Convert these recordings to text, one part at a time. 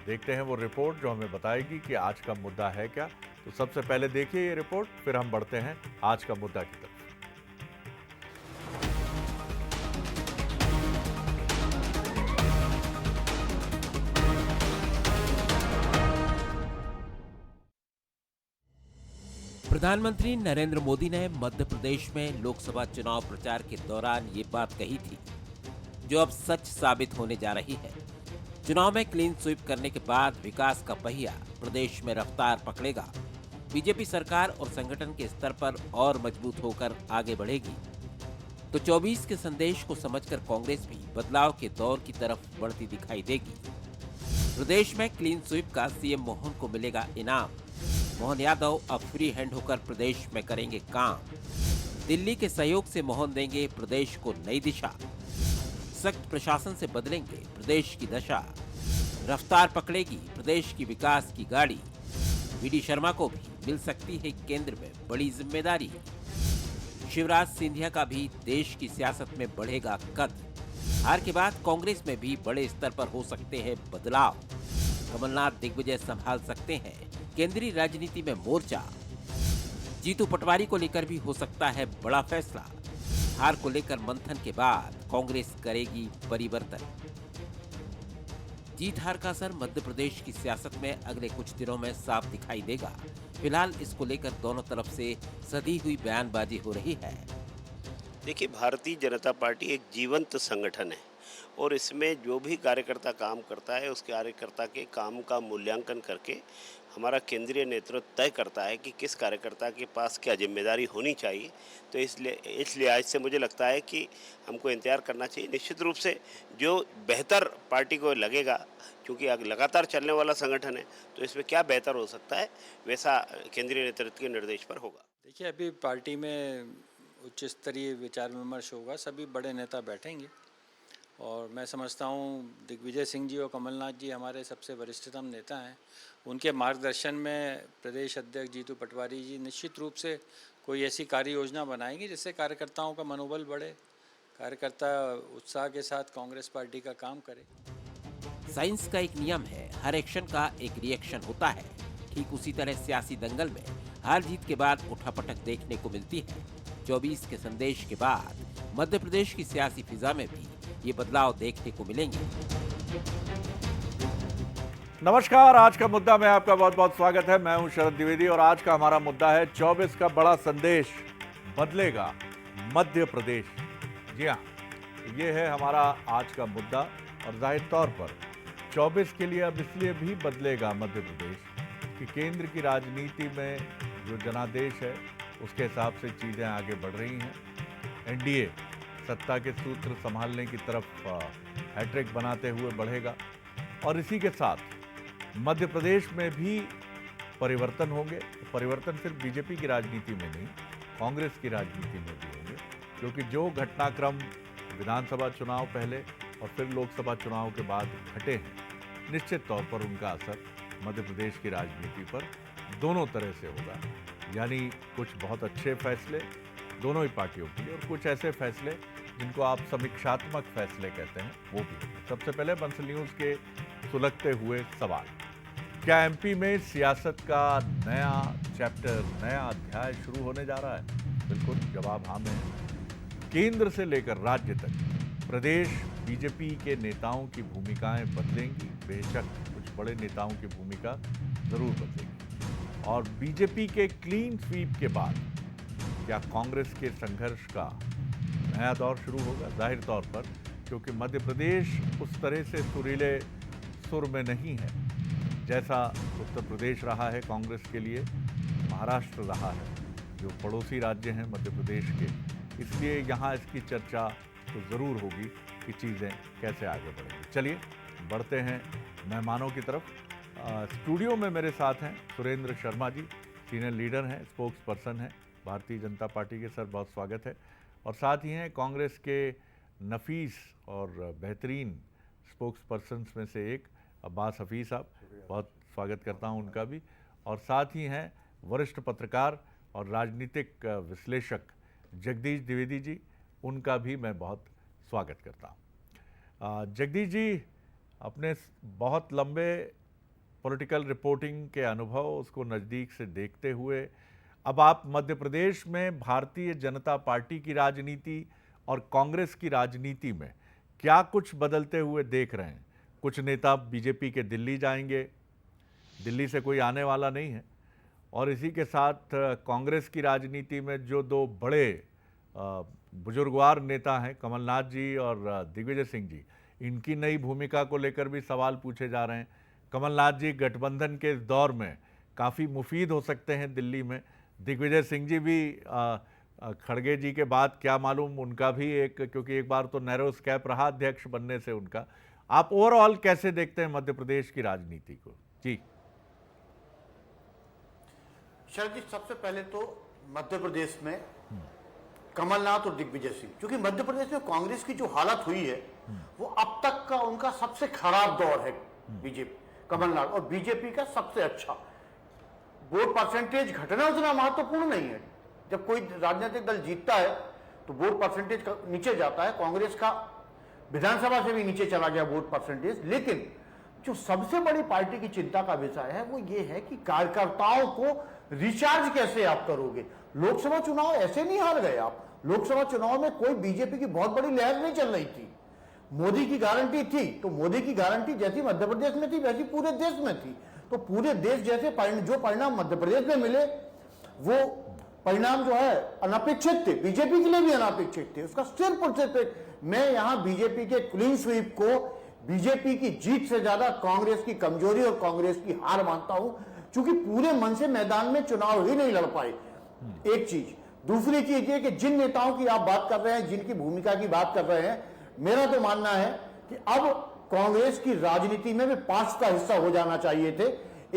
देखते हैं वो रिपोर्ट जो हमें बताएगी कि आज का मुद्दा है क्या। तो सबसे पहले देखिए ये रिपोर्ट, फिर हम बढ़ते हैं आज का मुद्दा की तरफ। प्रधानमंत्री नरेंद्र मोदी ने मध्य प्रदेश में लोकसभा चुनाव प्रचार के दौरान ये बात कही थी, जो अब सच साबित होने जा रही है। चुनाव में क्लीन स्वीप करने के बाद विकास का पहिया प्रदेश में रफ्तार पकड़ेगा। बीजेपी सरकार और संगठन के स्तर पर और मजबूत होकर आगे बढ़ेगी। तो 24 के संदेश को समझकर कांग्रेस भी बदलाव के दौर की तरफ बढ़ती दिखाई देगी। प्रदेश में क्लीन स्वीप का सीएम मोहन को मिलेगा इनाम। मोहन यादव अब फ्री हैंड होकर प्रदेश में करेंगे काम। दिल्ली के सहयोग से मोहन देंगे प्रदेश को नई दिशा। सख्त प्रशासन से बदलेंगे प्रदेश की दशा। रफ्तार पकड़ेगी प्रदेश की विकास की गाड़ी। वीडी शर्मा को भी मिल सकती है केंद्र में बड़ी जिम्मेदारी। शिवराज सिंधिया का भी देश की सियासत में बढ़ेगा कद। हार के बाद कांग्रेस में भी बड़े स्तर पर हो सकते हैं बदलाव। कमलनाथ दिग्विजय संभाल सकते हैं केंद्रीय राजनीति में मोर्चा। जीतू पटवारी को लेकर भी हो सकता है बड़ा फैसला। हार को लेकर मंथन के बाद कांग्रेस करेगी परिवर्तन। जीत हार का असर मध्य प्रदेश की सियासत में अगले कुछ दिनों में साफ दिखाई देगा। फिलहाल इसको लेकर दोनों तरफ से सधी हुई बयानबाजी हो रही है। देखिए, भारतीय जनता पार्टी एक जीवंत संगठन है और इसमें जो भी कार्यकर्ता काम करता है उस कार्यकर्ता के काम का मूल्यांकन करके हमारा केंद्रीय नेतृत्व तय करता है कि किस कार्यकर्ता के पास क्या जिम्मेदारी होनी चाहिए। तो इस लिहाज से मुझे लगता है कि हमको इंतजार करना चाहिए। निश्चित रूप से जो बेहतर पार्टी को लगेगा, क्योंकि लगातार चलने वाला संगठन है, तो इसमें क्या बेहतर हो सकता है वैसा केंद्रीय नेतृत्व के निर्देश पर होगा। देखिए, अभी पार्टी में उच्च स्तरीय विचार विमर्श होगा, सभी बड़े नेता बैठेंगे और मैं समझता हूँ दिग्विजय सिंह जी और कमलनाथ जी हमारे सबसे वरिष्ठतम नेता हैं। उनके मार्गदर्शन में प्रदेश अध्यक्ष जीतू पटवारी जी निश्चित रूप से कोई ऐसी कार्य योजना बनाएंगे जिससे कार्यकर्ताओं का मनोबल बढ़े, कार्यकर्ता उत्साह के साथ कांग्रेस पार्टी का काम करे। साइंस का एक नियम है, हर एक्शन का एक रिएक्शन होता है। ठीक उसी तरह सियासी दंगल में हार जीत के बाद उठापटक देखने को मिलती है। 24 के संदेश के बाद मध्य प्रदेश की सियासी फिजा में भी ये बदलाव देखने को मिलेंगे। नमस्कार, आज का मुद्दा में आपका बहुत बहुत स्वागत है। मैं हूं शरद द्विवेदी और आज का हमारा मुद्दा है 24 का बड़ा संदेश, बदलेगा मध्य प्रदेश। जी हाँ, ये है हमारा आज का मुद्दा और जाहिर तौर पर 24 के लिए अब इसलिए भी बदलेगा मध्य प्रदेश कि केंद्र की राजनीति में जो जनादेश है उसके हिसाब से चीज़ें आगे बढ़ रही हैं। एनडीए सत्ता के सूत्र संभालने की तरफ हैट्रिक बनाते हुए बढ़ेगा और इसी के साथ मध्य प्रदेश में भी परिवर्तन होंगे। परिवर्तन सिर्फ बीजेपी की राजनीति में नहीं, कांग्रेस की राजनीति में भी होंगे, क्योंकि जो घटनाक्रम विधानसभा चुनाव पहले और फिर लोकसभा चुनाव के बाद घटे हैं, निश्चित तौर पर उनका असर मध्य प्रदेश की राजनीति पर दोनों तरह से होगा। यानी कुछ बहुत अच्छे फैसले दोनों ही पार्टियों के लिए और कुछ ऐसे फैसले जिनको आप समीक्षात्मक फैसले कहते हैं, वो भी। सबसे पहले बंसल न्यूज़ के सुलगते हुए सवाल, क्या एमपी में सियासत का नया चैप्टर, नया अध्याय शुरू होने जा रहा है? बिल्कुल, जवाब हाँ में है। केंद्र से लेकर राज्य तक प्रदेश बीजेपी के नेताओं की भूमिकाएं बदलेंगी। बेशक कुछ बड़े नेताओं की भूमिका जरूर बदलेगी और बीजेपी के क्लीन स्वीप के बाद क्या कांग्रेस के संघर्ष का नया दौर शुरू होगा? जाहिर तौर पर, क्योंकि मध्य प्रदेश उस तरह से सुरीले सुर में नहीं है जैसा उत्तर प्रदेश रहा है कांग्रेस के लिए, महाराष्ट्र रहा है, जो पड़ोसी राज्य हैं मध्य प्रदेश के। इसलिए यहाँ इसकी चर्चा तो ज़रूर होगी कि चीज़ें कैसे आगे बढ़ेंगी। चलिए बढ़ते हैं मेहमानों की तरफ। स्टूडियो में मेरे साथ हैं सुरेंद्र शर्मा जी, सीनियर लीडर हैं, स्पोक्स पर्सन हैं भारतीय जनता पार्टी के। सर, बहुत स्वागत है। और साथ ही हैं कांग्रेस के नफीस और बेहतरीन स्पोक्स पर्सन्स में से एक अब्बास हफीज़ साहब, बहुत स्वागत करता हूं उनका भी। और साथ ही हैं वरिष्ठ पत्रकार और राजनीतिक विश्लेषक जगदीश द्विवेदी जी, उनका भी मैं बहुत स्वागत करता हूं। जगदीश जी, अपने बहुत लंबे पॉलिटिकल रिपोर्टिंग के अनुभव, उसको नज़दीक से देखते हुए अब आप मध्य प्रदेश में भारतीय जनता पार्टी की राजनीति और कांग्रेस की राजनीति में क्या कुछ बदलते हुए देख रहे हैं? कुछ नेता बीजेपी के दिल्ली जाएंगे, दिल्ली से कोई आने वाला नहीं है, और इसी के साथ कांग्रेस की राजनीति में जो दो बड़े बुजुर्गवार नेता हैं, कमलनाथ जी और दिग्विजय सिंह जी, इनकी नई भूमिका को लेकर भी सवाल पूछे जा रहे हैं। कमलनाथ जी गठबंधन के दौर में काफ़ी मुफीद हो सकते हैं दिल्ली में, दिग्विजय सिंह जी भी खड़गे जी के बाद क्या मालूम उनका भी एक, क्योंकि एक बार तो नैरो स्कैप रहा अध्यक्ष बनने से उनका। आप ओवरऑल कैसे देखते हैं मध्य प्रदेश की राजनीति को? जी शरद जी, सबसे पहले तो मध्य प्रदेश में कमलनाथ और दिग्विजय सिंह, क्योंकि मध्य प्रदेश में कांग्रेस की जो हालत हुई है वो अब तक का उनका सबसे खराब दौर है। बीजेपी कमलनाथ और बीजेपी का सबसे अच्छा। वोट परसेंटेज घटना उतना महत्वपूर्ण नहीं है। जब कोई राजनीतिक दल जीतता है तो वोट परसेंटेज नीचे जाता है। कांग्रेस का विधानसभा से भी नीचे चला गया वोट परसेंटेज। लेकिन जो सबसे बड़ी पार्टी की चिंता का विषय है वो ये है कि कार्यकर्ताओं को रिचार्ज कैसे आप करोगे। लोकसभा चुनाव ऐसे नहीं हार गए आप। लोकसभा चुनाव में कोई बीजेपी की बहुत बड़ी लहर नहीं चल रही थी। मोदी की गारंटी थी, तो मोदी की गारंटी जैसी मध्य प्रदेश में थी वैसी पूरे देश में थी। तो पूरे देश जैसे जो परिणाम मध्य प्रदेश में मिले वो परिणाम जो है अनपेक्षित थे, बीजेपी के लिए भी अनपेक्षित थे। उसका सिर्फ मैं यहां बीजेपी के क्लीन स्वीप को बीजेपी की जीत से ज्यादा कांग्रेस की कमजोरी और कांग्रेस की हार मानता हूं, क्योंकि पूरे मन से मैदान में चुनाव ही नहीं लड़ पाए। एक चीज। दूसरी चीज ये कि जिन नेताओं की आप बात कर रहे हैं, जिनकी भूमिका की बात कर रहे हैं, मेरा तो मानना है कि अब कांग्रेस की राजनीति में भी पार्श्व का हिस्सा हो जाना चाहिए थे।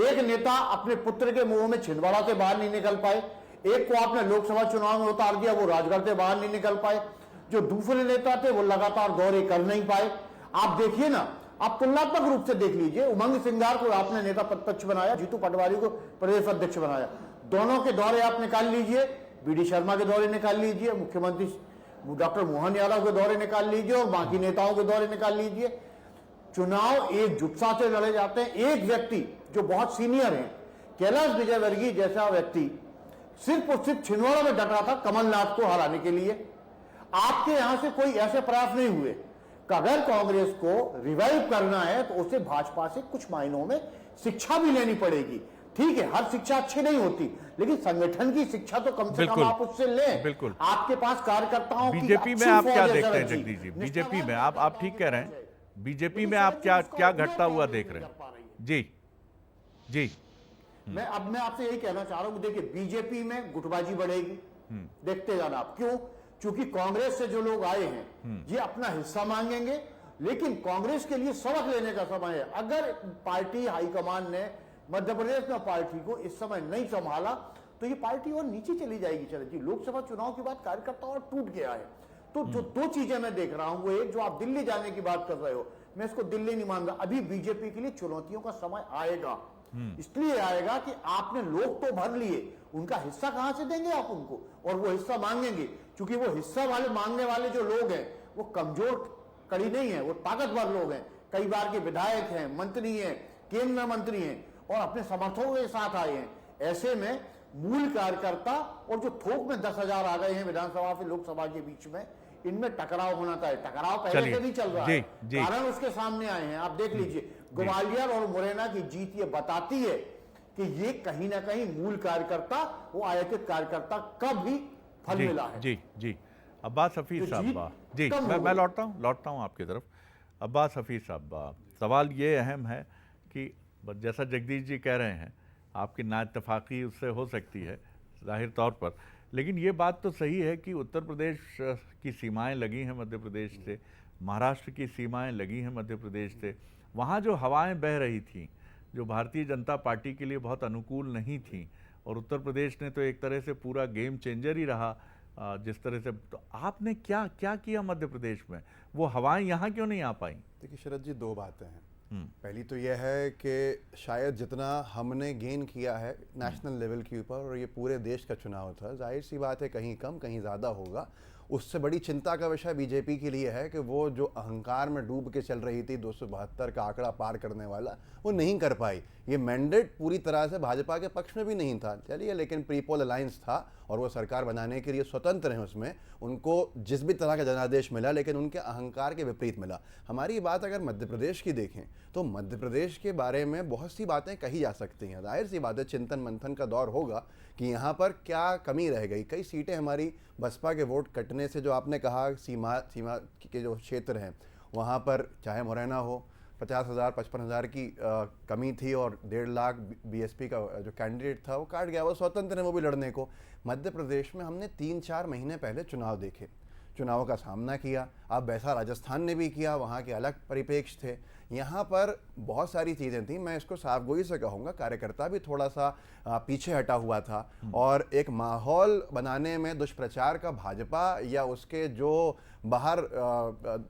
एक नेता अपने पुत्र के मुंह में छिंदवाड़ा से बाहर नहीं निकल पाए, एक को आपने लोकसभा चुनाव में उतार दिया, वो राजगढ़ से बाहर नहीं निकल पाए। जो दूसरे नेता थे वो लगातार दौरे कर नहीं पाए। आप देखिए ना, आप तुलनात्मक रूप से देख लीजिए, उमंग सिंगार को आपने नेता प्रतिपक्ष बनाया, जीतू पटवारी को प्रदेश अध्यक्ष बनाया। दोनों के दौरे आप निकाल लीजिए, बीडी शर्मा के दौरे निकाल लीजिए, मुख्यमंत्री डॉक्टर मोहन यादव के दौरे निकाल लीजिए और बाकी नेताओं के दौरे निकाल लीजिए। चुनाव एकजुटता से लड़े जाते हैं। एक व्यक्ति जो बहुत सीनियर है, कैलाश विजयवर्गीय जैसा व्यक्ति, सिर्फ और सिर्फ छिंदवाड़ा में डटा था कमलनाथ को हराने के लिए। आपके यहां से कोई ऐसे प्रयास नहीं हुए कि अगर कांग्रेस को रिवाइव करना है तो उसे भाजपा से कुछ मायनों में शिक्षा भी लेनी पड़ेगी। ठीक है, हर शिक्षा अच्छी नहीं होती, लेकिन संगठन की शिक्षा तो कम से कम आप उससे लें। बिल्कुल। आपके पास कार्यकर्ताओं की बीजेपी में अच्छी आप फौज क्या है देखते हैं शरद जी। जगदीश जी? बीजेपी में आप ठीक कह रहे हैं, बीजेपी में आप क्या घटता हुआ देख रहे हैं? जी जी मैं आपसे यही कहना चाह रहा हूं, देखिए बीजेपी में गुटबाजी बढ़ेगी, देखते जाना आप। क्यों? क्योंकि कांग्रेस से जो लोग आए हैं ये अपना हिस्सा मांगेंगे, लेकिन कांग्रेस के लिए सबक लेने का समय है। अगर पार्टी हाईकमान ने मध्य प्रदेश में पार्टी को इस समय नहीं संभाला तो ये पार्टी और नीचे चली जाएगी। चलो जी, लोकसभा चुनाव के बाद कार्यकर्ता और टूट गया है। तो जो दो चीजें मैं देख रहा हूं, वो एक जो आप दिल्ली जाने की बात कर रहे हो, मैं इसको दिल्ली नहीं मान रहा। अभी बीजेपी के लिए चुनौतियों का समय आएगा। इसलिए आएगा कि आपने लोग तो भर लिए, उनका हिस्सा कहां से देंगे आप उनको, और वो हिस्सा मांगेंगे। क्योंकि वो हिस्सा वाले मांगने वाले जो लोग हैं वो कमजोर कड़ी नहीं है, वो ताकतवर लोग हैं। कई बार के विधायक हैं, मंत्री हैं, केंद्रीय मंत्री हैं और अपने समर्थकों के साथ आए हैं। ऐसे में मूल कार्यकर्ता और जो थोक में 10,000 आ गए हैं विधानसभा से लोकसभा के बीच में, इनमें टकराव होना था। टकराव पहले से नहीं चल रहा है, कारण उसके सामने आए हैं। आप देख लीजिए, ग्वालियर और मुरैना की जीत ये बताती है कि ये कहीं ना कहीं मूल कार्यकर्ता, वो आयातित कार्यकर्ता का भी फल मिला है। जी जी अब्बास हफीज साहब जी, मैं लौटता हूं आपकी तरफ। अब्बास हफीज साहब, सवाल ये अहम है कि जैसा जगदीश जी कह रहे हैं, आपकी नाइत्तेफाकी उससे हो सकती है जाहिर तौर पर, लेकिन ये बात तो सही है कि उत्तर प्रदेश की सीमाएं लगी हैं मध्य प्रदेश से, महाराष्ट्र की सीमाएं लगी हैं मध्य प्रदेश से। वहाँ जो हवाएं बह रही थीं, जो भारतीय जनता पार्टी के लिए बहुत अनुकूल नहीं थीं, और उत्तर प्रदेश ने तो एक तरह से पूरा गेम चेंजर ही रहा जिस तरह से। तो आपने क्या किया मध्य प्रदेश में? वो हवाएं यहाँ क्यों नहीं आ पाई? देखिए शरद जी, दो बातें हैं। पहली तो यह है कि शायद जितना हमने गेन किया है नेशनल लेवल के ऊपर, और ये पूरे देश का चुनाव था, जाहिर सी बात है कहीं कम कहीं ज़्यादा होगा। उससे बड़ी चिंता का विषय बीजेपी के लिए है कि वो जो अहंकार में डूब के चल रही थी, 272 का आंकड़ा पार करने वाला, वो नहीं कर पाई। ये मैंडेट पूरी तरह से भाजपा के पक्ष में भी नहीं था, चलिए, लेकिन प्रीपोल अलायंस था और वो सरकार बनाने के लिए स्वतंत्र हैं। उसमें उनको जिस भी तरह का जनादेश मिला, लेकिन उनके अहंकार के विपरीत मिला। हमारी बात अगर मध्य प्रदेश की देखें तो मध्य प्रदेश के बारे में बहुत सी बातें कही जा सकती हैं। जाहिर सी बात है, चिंतन मंथन का दौर होगा कि यहाँ पर क्या कमी रह गई। कई सीटें हमारी बसपा के वोट कटने से, जो आपने कहा सीमा के जो क्षेत्र हैं वहाँ पर, चाहे मुरैना हो, 50,000 55,000 की कमी थी और 1.5 लाख बीएसपी का जो कैंडिडेट था वो काट गया। वो स्वतंत्र है वो भी लड़ने को। मध्य प्रदेश में हमने 3-4 महीने पहले चुनाव देखे, चुनाव का सामना किया। अब वैसा राजस्थान ने भी किया, वहाँ के अलग परिप्रेक्ष्य थे। यहाँ पर बहुत सारी चीज़ें थी। मैं इसको साफगोई से कहूँगा, कार्यकर्ता भी थोड़ा सा पीछे हटा हुआ था और एक माहौल बनाने में दुष्प्रचार का भाजपा या उसके जो बाहर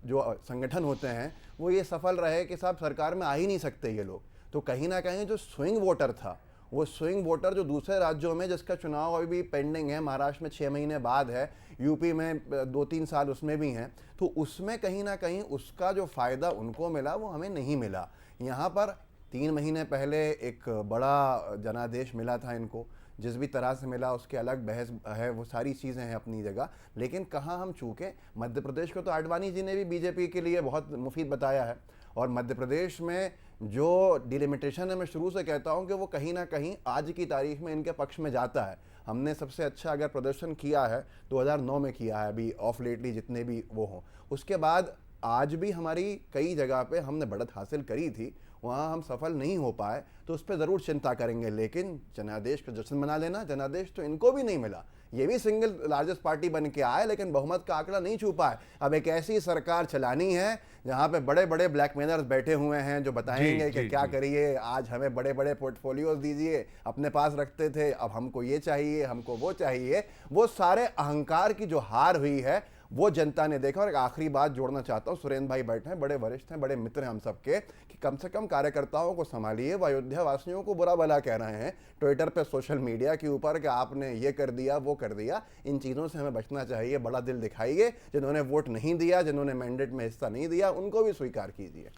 जो संगठन होते हैं वो ये सफल रहे कि साहब सरकार में आ ही नहीं सकते ये लोग। तो कहीं ना कहीं जो स्विंग वोटर था, वो स्विंग वोटर जो दूसरे राज्यों में, जिसका चुनाव अभी भी पेंडिंग है, महाराष्ट्र में 6 महीने बाद है, यूपी में 2-3 साल उसमें भी हैं, तो उसमें कहीं ना कहीं उसका जो फ़ायदा उनको मिला वो हमें नहीं मिला। यहाँ पर 3 महीने पहले एक बड़ा जनादेश मिला था इनको, जिस भी तरह से मिला उसके अलग बहस है, वो सारी चीज़ें हैं अपनी जगह। लेकिन कहाँ हम चूके, मध्य प्रदेश को तो आडवाणी जी ने भी बीजेपी के लिए बहुत मुफीद बताया है। और मध्य प्रदेश में जो डिलिमिटेशन है, मैं शुरू से कहता हूं कि वो कहीं ना कहीं आज की तारीख में इनके पक्ष में जाता है। हमने सबसे अच्छा अगर प्रदर्शन किया है 2009 में किया है, अभी ऑफ लेटली जितने भी वो हों। उसके बाद आज भी हमारी कई जगह पे हमने बढ़त हासिल करी थी, वहाँ हम सफल नहीं हो पाए, तो उस पर ज़रूर चिंता करेंगे। लेकिन जनादेश का जश्न मना लेना, जनादेश तो इनको भी नहीं मिला। ये भी सिंगल लार्जेस्ट पार्टी बन के आए, लेकिन बहुमत का आंकड़ा नहीं छू पाए। अब एक ऐसी सरकार चलानी है जहाँ पे बड़े बड़े ब्लैकमेलर्स बैठे हुए हैं जो बताएंगे कि क्या करिए, आज हमें बड़े बड़े पोर्टफोलियोज दीजिए, अपने पास रखते थे, अब हमको ये चाहिए, हमको वो चाहिए। वो सारे अहंकार की जो हार हुई है वो जनता ने देखा। और एक आखिरी बात जोड़ना चाहता हूँ, सुरेंद्र भाई बैठे हैं, बड़े वरिष्ठ हैं, बड़े मित्र हैं हम सबके, कि कम से कम कार्यकर्ताओं को संभालिए। वो अयोध्या वासियों को बुरा भला कह रहे हैं ट्विटर पे, सोशल मीडिया के ऊपर, कि आपने ये कर दिया, वो कर दिया। इन चीज़ों से हमें बचना चाहिए। बड़ा दिल दिखाइए, जिन्होंने वोट नहीं दिया, जिन्होंने मैंडेट में हिस्सा नहीं दिया, उनको भी स्वीकार कीजिए।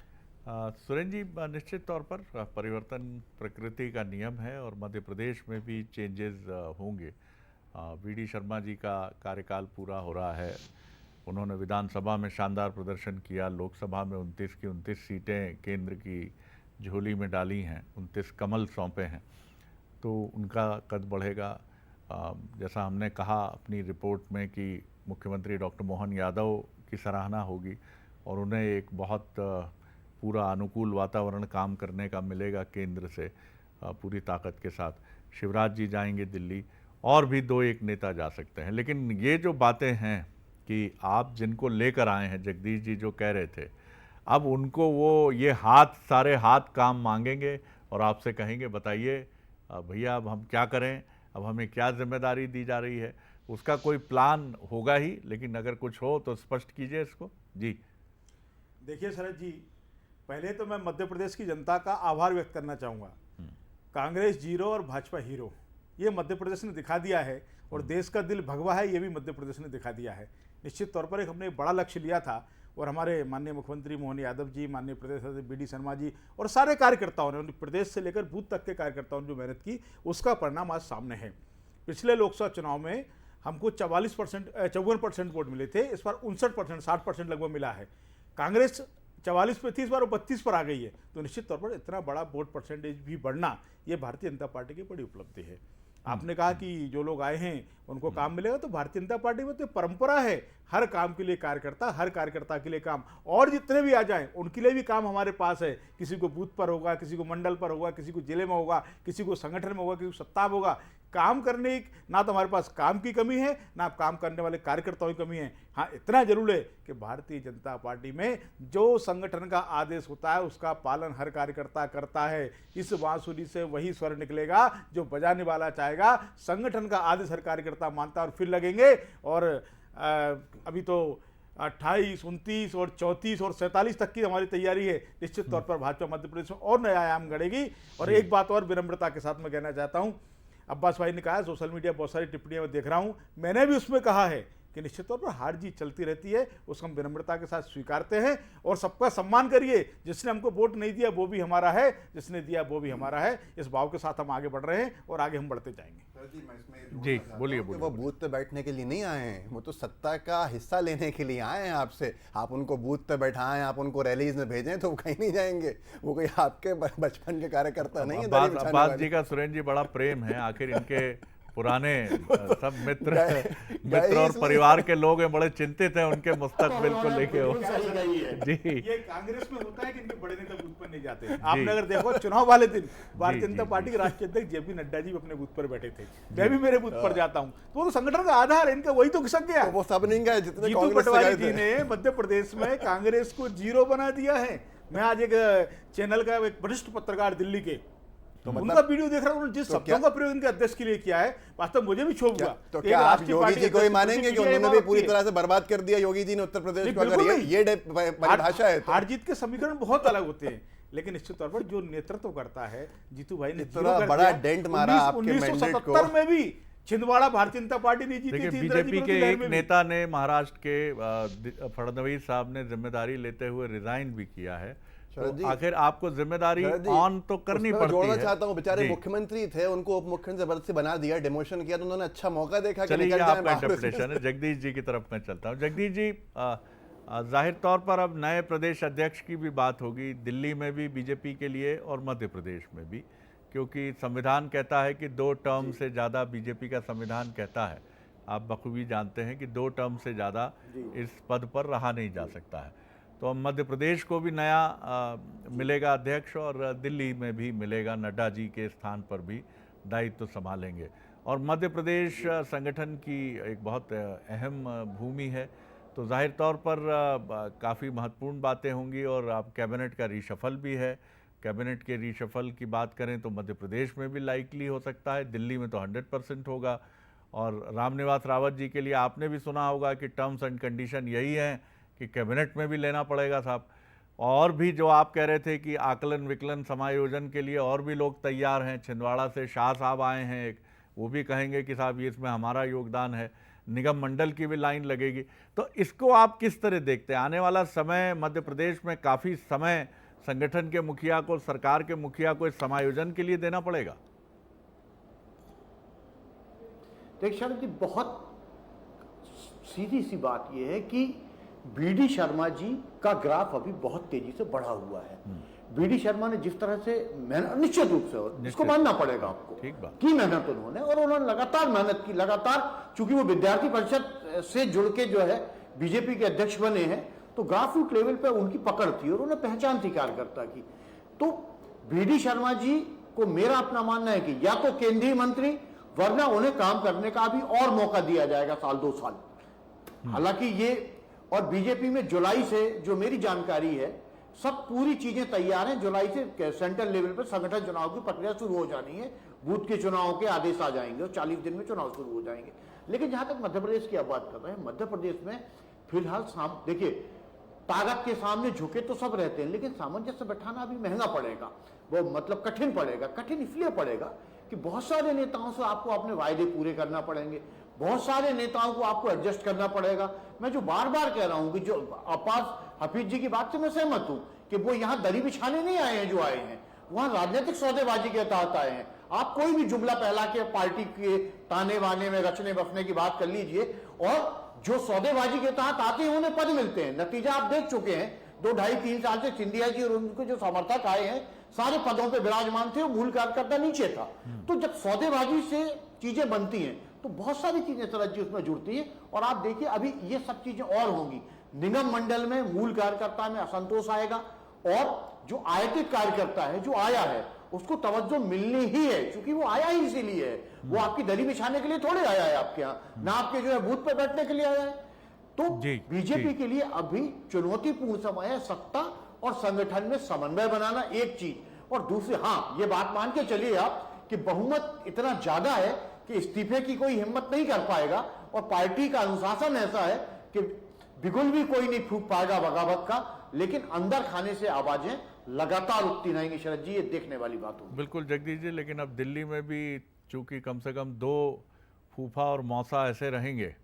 सुरेंद्र जी, निश्चित तौर पर परिवर्तन प्रकृति का नियम है और मध्य प्रदेश में भी चेंजेस होंगे। वीडी शर्मा जी का कार्यकाल पूरा हो रहा है, उन्होंने विधानसभा में शानदार प्रदर्शन किया, लोकसभा में 29 की 29 सीटें केंद्र की झोली में डाली हैं, 29 कमल सौंपे हैं, तो उनका कद बढ़ेगा। जैसा हमने कहा अपनी रिपोर्ट में कि मुख्यमंत्री डॉक्टर मोहन यादव की सराहना होगी और उन्हें एक बहुत पूरा अनुकूल वातावरण काम करने का मिलेगा केंद्र से पूरी ताकत के साथ। शिवराज जी जाएंगे दिल्ली, और भी 2-1 नेता जा सकते हैं। लेकिन ये जो बातें हैं कि आप जिनको लेकर आए हैं, जगदीश जी जो कह रहे थे, अब उनको वो ये सारे हाथ काम मांगेंगे और आपसे कहेंगे बताइए भैया अब हम क्या करें, अब हमें क्या जिम्मेदारी दी जा रही है। उसका कोई प्लान होगा ही, लेकिन अगर कुछ हो तो स्पष्ट कीजिए इसको। जी देखिए शरद जी, पहले तो मैं मध्य प्रदेश की जनता का आभार व्यक्त करना चाहूँगा। कांग्रेस जीरो और भाजपा हीरो, ये मध्य प्रदेश ने दिखा दिया है। और देश का दिल भगवा है, ये भी मध्य प्रदेश ने दिखा दिया है। निश्चित तौर पर हमने एक बड़ा लक्ष्य लिया था और हमारे माननीय मुख्यमंत्री मोहन यादव जी, माननीय प्रदेश अध्यक्ष बीडी शर्मा जी और सारे कार्यकर्ताओं ने, प्रदेश से लेकर बूथ तक के कार्यकर्ताओं ने जो मेहनत की, उसका परिणाम आज सामने है। पिछले लोकसभा चुनाव में हमको 54% वोट मिले थे, इस बार 59%, 60% लगभग मिला है। कांग्रेस 44 पे थी, इस बार वो 32 पर आ गई है। तो निश्चित तौर पर इतना बड़ा वोट परसेंटेज भी बढ़ना, ये भारतीय जनता पार्टी की बड़ी उपलब्धि है। आपने कहा कि जो लोग आए हैं उनको काम मिलेगा, तो भारतीय जनता पार्टी में तो परंपरा है, हर काम के लिए कार्यकर्ता, हर कार्यकर्ता के लिए काम, और जितने भी आ जाएं उनके लिए भी काम हमारे पास है। किसी को बूथ पर होगा, किसी को मंडल पर होगा, किसी को जिले में होगा, किसी को संगठन में होगा, किसी को सत्ता में होगा। काम करने ना तो हमारे पास काम की कमी है, ना काम करने वाले कार्यकर्ताओं की कमी है। हाँ, इतना जरूर है कि भारतीय जनता पार्टी में जो संगठन का आदेश होता है उसका पालन हर कार्यकर्ता करता है। इस बांसुरी से वही स्वर निकलेगा जो बजाने वाला चाहेगा। संगठन का आदेश हर कार्यकर्ता मानता है और फिर लगेंगे। और अभी तो 28, 29 और 34 और 47 तक की हमारी तैयारी है। निश्चित तौर पर भाजपा मध्य प्रदेश में और नया आयाम गढ़ेगी। और एक बात और विनम्रता के साथ मैं कहना चाहता हूं, अब्बास भाई ने कहा सोशल मीडिया बहुत सारी टिप्पणियां मैं देख रहा हूं, मैंने भी उसमें कहा है कि निश्चित तौर पर हार जीत चलती रहती है, उसको हम विनम्रता के साथ स्वीकारते हैं और सबका सम्मान करिए। जिसने हमको वोट नहीं दिया वो भी हमारा है, जिसने दिया वो भी हमारा है। इस भाव के साथ हम आगे बढ़ रहे हैं और आगे हम बढ़ते जाएंगे। जी बोलिए कि वो बूथ पे बैठने के लिए नहीं आए हैं, वो तो सत्ता का हिस्सा लेने के लिए आए हैं आपसे। आप उनको बूथ पे बैठाएं, आप उनको रैलीज में भेजें तो वो कहीं नहीं जाएंगे। वो कोई आपके बचपन के कार्यकर्ता नहीं है। अब्बास जी का सुरेंद्र जी बड़ा प्रेम है, आखिर इनके पुराने सब मित्र और परिवार के लोग हैं, बड़े चिंतित हैं उनके मुस्तकबिल को लेके हो। जी ये कांग्रेस में होता है कि इनके बड़े नेता बूथ पर नहीं जाते। आपने अगर देखो चुनाव वाले दिन भारतीय जनता पार्टी के राष्ट्रीय अध्यक्ष जेपी नड्डा जी अपने बूथ पर बैठे थे, मैं भी मेरे बूथ पर जाता हूँ। तो वो तो संगठन का आधार है इनका, वही तो खिसक गया। वो सब नहीं गए जितने जीतू पटवारी जी ने मध्य प्रदेश में कांग्रेस को 0 बना दिया है। मैं आज एक चैनल का एक वरिष्ठ पत्रकार दिल्ली के, तो उनका वीडियो देख रहा हूँ, जिस शब्दों का प्रयोग इनके अध्यक्ष के लिए किया है, वास्तव मुझे भी क्षोभ हुआ। तो क्या आप योगी जी को ही मानेंगे कि उन्होंने भी पूरी तरह से बर्बाद कर दिया योगी जी ने उत्तर प्रदेश को? अगर ये परिभाषा है तो हार जीत के समीकरण बहुत अलग होते हैं, लेकिन निश्चित तौर पर जो नेतृत्व करता है जीतू भाई ने इतना बड़ा डेंट मारा आपके मैंडेट को। 1977 में भी छिंदवाड़ा भारतीय जनता पार्टी नहीं जीती थी। बीजेपी के एक नेता ने महाराष्ट्र के फडणवीस साहब ने जिम्मेदारी लेते हुए रिजाइन भी किया है। तो आखिर आपको जिम्मेदारी ऑन तो करनी पड़ती है। जोड़ना चाहता हूं, बेचारे मुख्यमंत्री थे, उनको उप मुख्यमंत्री पद से बना दिया, डिमोशन किया, तो उन्होंने अच्छा मौका देखा कि निकल जाए। आपका इंटरप्रिटेशन है। जगदीश जी की तरफ मैं चलता हूं। जगदीश जी, जाहिर तौर पर अब नए प्रदेश अध्यक्ष की भी बात होगी, दिल्ली में भी बीजेपी के लिए और मध्य प्रदेश में भी, क्योंकि संविधान कहता है कि 2 टर्म से ज़्यादा, बीजेपी का संविधान कहता है, आप बखूबी जानते हैं कि 2 टर्म से ज़्यादा इस पद पर रहा नहीं जा सकता है। तो मध्य प्रदेश को भी नया मिलेगा अध्यक्ष और दिल्ली में भी मिलेगा, नड्डा जी के स्थान पर भी दायित्व संभालेंगे। और मध्य प्रदेश संगठन की एक बहुत अहम भूमि है, तो जाहिर तौर पर काफ़ी महत्वपूर्ण बातें होंगी। और अब कैबिनेट का रीशफल भी है। कैबिनेट के रीशफल की बात करें तो मध्य प्रदेश में भी लाइकली हो सकता है, दिल्ली में तो 100% होगा। और रामनिवास रावत जी के लिए आपने भी सुना होगा कि टर्म्स एंड कंडीशन यही हैं कि कैबिनेट में भी लेना पड़ेगा साहब। और भी जो आप कह रहे थे कि आकलन विकलन समायोजन के लिए और भी लोग तैयार हैं, छिंदवाड़ा से शाह साहब आए हैं एक, वो भी कहेंगे कि साहब ये इसमें हमारा योगदान है। निगम मंडल की भी लाइन लगेगी। तो इसको आप किस तरह देखते हैं? आने वाला समय मध्य प्रदेश में काफ़ी समय संगठन के मुखिया को, सरकार के मुखिया को इस समायोजन के लिए देना पड़ेगा। देखिए शरद जी, बहुत सीधी सी बात यह है कि बीडी शर्मा जी का ग्राफ अभी बहुत तेजी से बढ़ा हुआ है। बीडी शर्मा ने जिस तरह से मेहनत, निश्चित रूप से, और इसको मानना पड़ेगा आपको, की मेहनत उन्होंने, और उन्होंने लगातार मेहनत की, लगातार, चूंकि वो विद्यार्थी परिषद से जुड़ के जो है बीजेपी के अध्यक्ष बने हैं, तो ग्रास रूट लेवल पे उनकी पकड़ थी और उन्हें पहचान थी कार्यकर्ता की। तो बीडी शर्मा जी को मेरा अपना मानना है कि या तो केंद्रीय मंत्री, वरना उन्हें काम करने का भी और मौका दिया जाएगा 1-2 साल। हालांकि ये, और बीजेपी में जुलाई से, जो मेरी जानकारी है, सब पूरी चीजें तैयार हैं। जुलाई से सेंट्रल लेवल पर संगठन चुनाव की प्रक्रिया शुरू हो जानी है, बूथ के चुनाव के आदेश आ जाएंगे और 40 दिन में चुनाव शुरू हो जाएंगे। लेकिन जहां तक मध्य प्रदेश की आप बात कर रहे हैं, मध्य प्रदेश में फिलहाल देखिए, ताकत के सामने झुके तो सब रहते हैं, लेकिन सामंजस्य बैठाना अभी महंगा पड़ेगा, वो मतलब कठिन पड़ेगा। कठिन इसलिए पड़ेगा कि बहुत सारे नेताओं से आपको अपने वायदे पूरे करना पड़ेंगे, बहुत सारे नेताओं को आपको एडजस्ट करना पड़ेगा। मैं जो बार बार कह रहा हूं कि जो अब्बास हफीज जी की बात से मैं सहमत हूं कि वो यहां दरी बिछाने नहीं आए हैं, जो आए हैं वहां राजनीतिक सौदेबाजी के तहत आए हैं। आप कोई भी जुमला फैला के पार्टी के ताने वाने में रचने बसने की बात कर लीजिए, और जो सौदेबाजी के तहत आते हैं उन्हें पद मिलते हैं। नतीजा आप देख चुके हैं, 2, 2.5, 3 साल से सिंधिया जी और उनके जो समर्थक आए हैं सारे पदों पे विराजमान थे, मूल कार्यकर्ता नीचे था। तो जब सौदेबाजी से चीजें बनती हैं तो बहुत सारी चीजें शरद जी उसमें जुड़ती हैं, और आप देखिए अभी ये सब चीजें और होंगी। निगम मंडल में मूल कार्यकर्ता में असंतोष आएगा, और जो आयातित कार्यकर्ता है, जो आया है, उसको तवज्जो मिलनी ही है, क्योंकि वो आया ही इसीलिए है। वो आपकी दरी बिछाने के लिए थोड़े आया है आपके यहाँ, ना आपके जो है बूथ पे बैठने के लिए आया है। तो बीजेपी के लिए अभी चुनौतीपूर्ण समय है सत्ता और संगठन में समन्वय बनाना, एक चीज, और दूसरी, हाँ ये बात मान के चलिए आप कि बहुमत इतना ज्यादा है कि इस्तीफे की कोई हिम्मत नहीं कर पाएगा, और पार्टी का अनुशासन ऐसा है कि बिगुल भी कोई नहीं फूंक पाएगा बगावत का, लेकिन अंदर खाने से आवाजें लगातार उठती रहेंगी। शरद जी, ये देखने वाली बात होगी। बिल्कुल जगदीश जी, लेकिन अब दिल्ली में भी चूंकि कम से कम 2 फूफा और मौसा ऐसे रहेंगे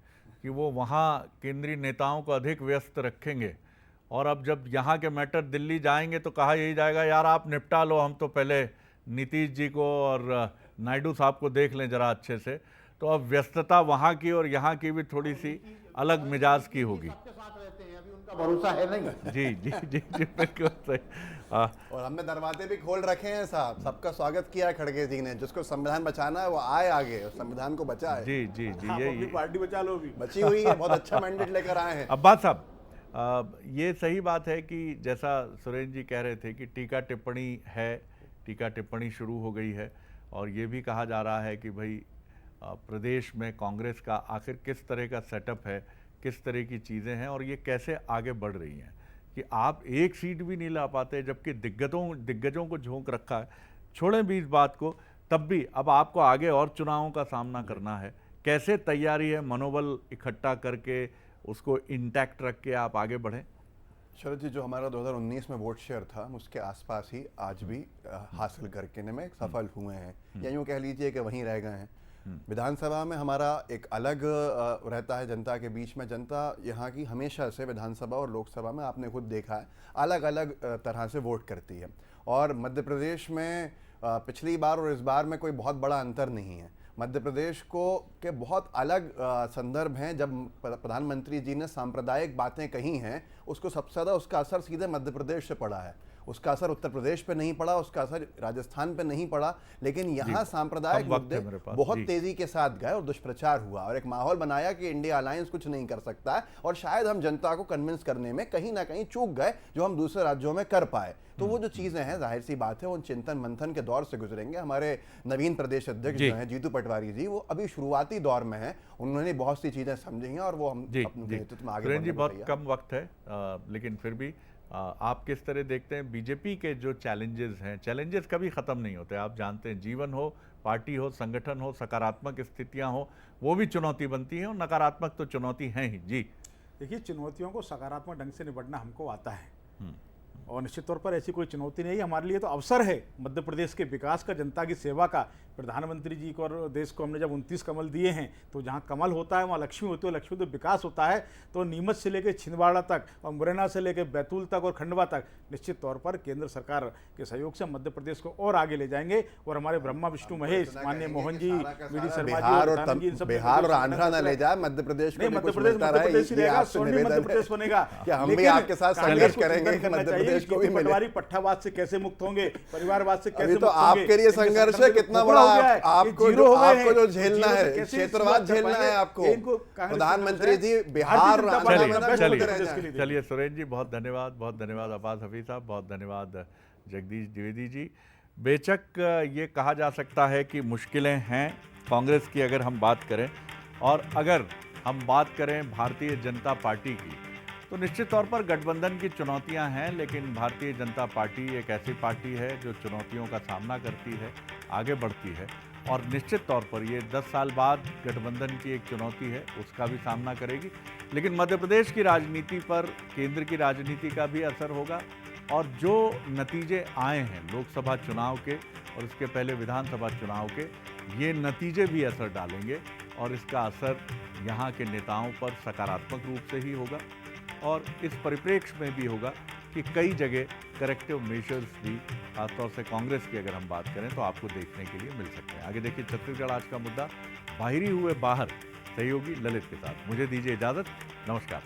कि वो वहाँ केंद्रीय नेताओं को अधिक व्यस्त रखेंगे, और अब जब यहाँ के मैटर दिल्ली जाएंगे तो कहा यही जाएगा यार आप निपटा लो, हम तो पहले नीतीश जी को और नायडू साहब को देख लें जरा अच्छे से। तो अब व्यस्तता वहाँ की और यहाँ की भी थोड़ी सी अलग मिजाज की होगी। सबके साथ रहते हैं, अभी उनका भरोसा है नहीं। जी जी जी जी बिल्कुल सही। और हमने दरवाजे भी खोल रखे हैं साहब, सबका स्वागत किया है खड़गे जी ने। जिसको संविधान बचाना है वो आए आगे और संविधान को बचाए। जी जी जी आप ये अपनी पार्टी बचा लो भी। बची हुई है, बहुत अच्छा मैंडेट लेकर आए हैं। अब्बास साहब, ये सही बात है कि जैसा सुरेंद्र जी कह रहे थे कि टीका टिप्पणी है, टीका टिप्पणी शुरू हो गई है, और ये भी कहा जा रहा है कि भाई प्रदेश में कांग्रेस का आखिर किस तरह का सेटअप है, किस तरह की चीज़ें हैं और ये कैसे आगे बढ़ रही हैं कि आप एक सीट भी नहीं ला पाते, जबकि दिग्गजों को झोंक रखा है। छोड़ें भी इस बात को, तब भी अब आपको आगे और चुनावों का सामना करना है। कैसे तैयारी है, मनोबल इकट्ठा करके उसको इंटैक्ट रख के आप आगे बढ़ें? शरद जी, जो हमारा 2019 में वोट शेयर था उसके आसपास ही आज भी हासिल करने में सफल हुए हैं, या यूँ कह लीजिए कि वहीं रह गए हैं। विधानसभा में हमारा एक अलग रहता है जनता के बीच में। जनता यहाँ की हमेशा से विधानसभा और लोकसभा में आपने खुद देखा है अलग अलग तरह से वोट करती है, और मध्य प्रदेश में पिछली बार और इस बार में कोई बहुत बड़ा अंतर नहीं है। मध्य प्रदेश को के बहुत अलग संदर्भ हैं। जब प्रधानमंत्री जी ने सांप्रदायिक बातें कही हैं, उसको सबसे ज़्यादा उसका असर सीधे मध्य प्रदेश से पड़ा है। उसका असर उत्तर प्रदेश पे नहीं पड़ा, उसका असर राजस्थान पे नहीं पड़ा, लेकिन यहाँ सांप्रदायिक मुद्दे बहुत तेजी के साथ गए और दुष्प्रचार हुआ और एक माहौल बनाया कि इंडिया अलायंस कुछ नहीं कर सकता है, और शायद हम जनता को कन्विंस करने में कहीं ना कहीं चूक गए जो हम दूसरे राज्यों में कर पाए। तो वो जो चीज़ें हैं, जाहिर सी बात है, उन चिंतन मंथन के दौर से गुजरेंगे। हमारे नवीन प्रदेश अध्यक्ष जो हैं जीतू पटवारी जी, वो अभी शुरुआती दौर में हैं, उन्होंने बहुत सी चीज़ें समझी हैं और वो हम अपने नेतृत्व में आगे बढ़ने को बहुत कम वक्त है, लेकिन फिर भी आप किस तरह देखते हैं बीजेपी के जो चैलेंजेस हैं? चैलेंजेस कभी ख़त्म नहीं होते, आप जानते हैं। जीवन हो, पार्टी हो, संगठन हो, सकारात्मक स्थितियां हो, वो भी चुनौती बनती हैं, और नकारात्मक तो चुनौती हैं ही। जी देखिए, चुनौतियों को सकारात्मक ढंग से निपटना हमको आता है, और निश्चित तौर पर ऐसी कोई चुनौती नहीं है। हमारे लिए तो अवसर है मध्य प्रदेश के विकास का, जनता की सेवा का। प्रधानमंत्री जी को और देश को हमने जब 29 कमल दिए हैं, तो जहाँ कमल होता है वहाँ लक्ष्मी होती है, लक्ष्मी तो विकास होता है। तो नीमच से लेकर छिंदवाड़ा तक और मुरैना से लेकर बैतूल तक और खंडवा तक निश्चित तौर पर केंद्र सरकार के सहयोग से मध्य प्रदेश को और आगे ले जाएंगे। और हमारे ब्रह्मा विष्णु महेश, माननीय मोहन जी, वी.डी. शर्मा जी, बिहार और आंध्रा न ले जाए, मध्य प्रदेश को मध्य प्रदेश ही रहेगा, स्वर्णिम मध्य प्रदेश बनेगा। हम भी आपके साथ संघर्ष करेंगे कि मध्य प्रदेश को भी मिले। पट्टावाद से कैसे मुक्त होंगे, परिवारवाद से कैसे तो आपके लिए संघर्ष है कितना बड़ा, आपको जो झेलना है, क्षेत्रवाद झेलना है आपको। प्रधानमंत्री जी बिहार, चलिए सुरेंद्र जी, बहुत धन्यवाद, बहुत धन्यवाद। अब्बास हफीज साहब, बहुत धन्यवाद। जगदीश द्विवेदी जी, बेशक ये कहा जा सकता है कि मुश्किलें हैं कांग्रेस की अगर हम बात करें, और अगर हम बात करें भारतीय जनता पार्टी की, तो निश्चित तौर पर गठबंधन की चुनौतियां हैं, लेकिन भारतीय जनता पार्टी एक ऐसी पार्टी है जो चुनौतियों का सामना करती है, आगे बढ़ती है, और निश्चित तौर पर ये 10 साल बाद गठबंधन की एक चुनौती है, उसका भी सामना करेगी। लेकिन मध्य प्रदेश की राजनीति पर केंद्र की राजनीति का भी असर होगा, और जो नतीजे आए हैं लोकसभा चुनाव के और उसके पहले विधानसभा चुनाव के, ये नतीजे भी असर डालेंगे, और इसका असर यहाँ के नेताओं पर सकारात्मक रूप से ही होगा, और इस परिप्रेक्ष्य में भी होगा कि कई जगह करेक्टिव मेजर्स भी, खासतौर से कांग्रेस की अगर हम बात करें, तो आपको देखने के लिए मिल सकते हैं। आगे देखिए छत्तीसगढ़ आज का मुद्दा, बाहरी हुए बाहर, सहयोगी ललित के साथ। मुझे दीजिए इजाज़त, नमस्कार।